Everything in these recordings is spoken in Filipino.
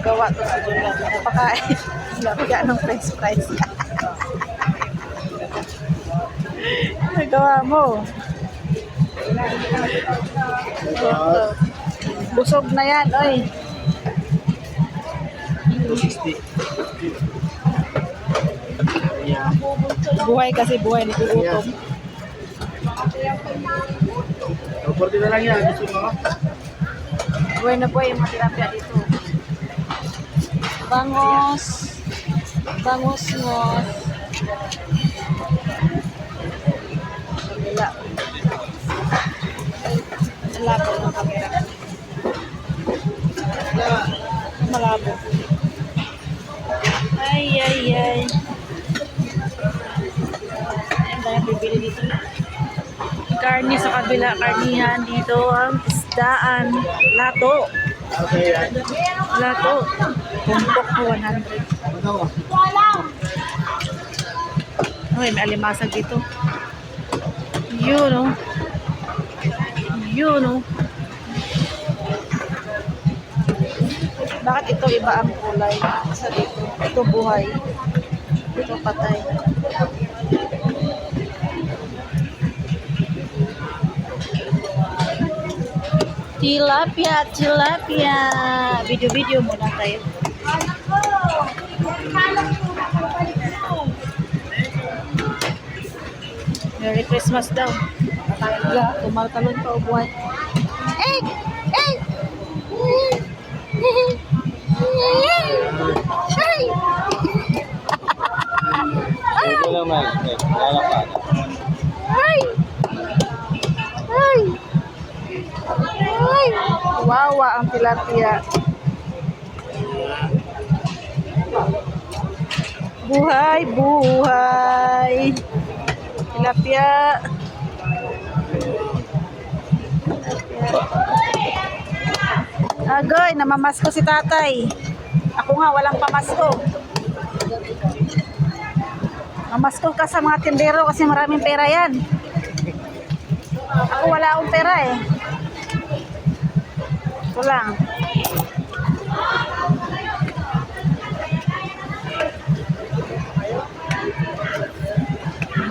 Gawa to sa Julian. Napakain. Lapya ng french fries. Nagawa mo. Busog na yan, oy. 260. Buhay kasi buhay, nagugutom. Porti na lang yan. Gusto mo? Buhay na buhay yung mga tilapia dito. Bangos. Bangos-ngos. Wala. Malabo ng kamera. Malabo. Ay. Ayan tayo bibili dito. Karni sa kabila. Karnihan dito ang isdaan. Lato. Lato. Tumpok ko 100. Ay, may alimasag dito. Yun, oh. Yun, oh. Bakit ito iba ang kulay? Sa dito. Ito buhay. Ito patay. Tilapia, tilapia. Video-video muna tayo. Merry Christmas daw. Tumaltalon pa ubuhay. Egg! Egg! Ito naman. Lalakad. Ay! Ay! Ay! Wawa ang tilapia. Buhay, buhay. Tilapia. Agoy, namamasko si tatay. Ako nga, walang pamasko. Mamasko ka sa mga tindero kasi maraming pera yan. Ako wala akong pera eh. Ito lang.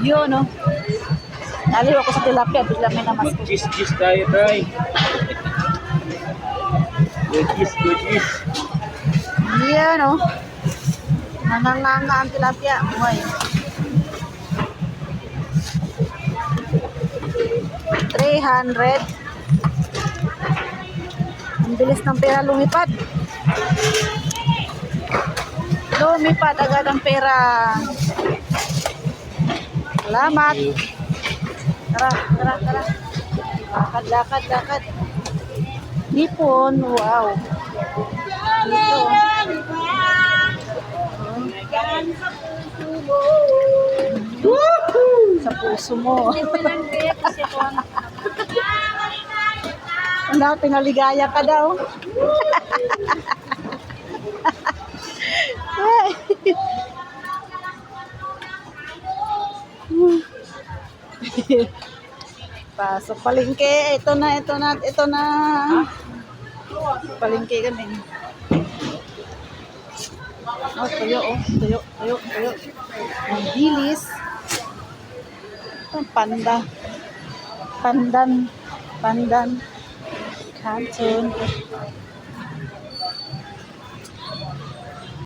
Yun, no? Naliw ako sa tilapia, bigla may namasko. Cheese tayo, try. Good cheese. Yan, no? Nanganganga ang tilapia. Buhay. 300. Ang bilis ng pera lumipad. Lumipad agad ang pera. Salamat. Tara. Lakad. Nipon, wow. Dito. Sa puso mo. Ano, pinaligaya ka daw. Pasok palengke. Ito na. Palengke kami. Oh, tuyo. Ang dilis. Pandan. Canton.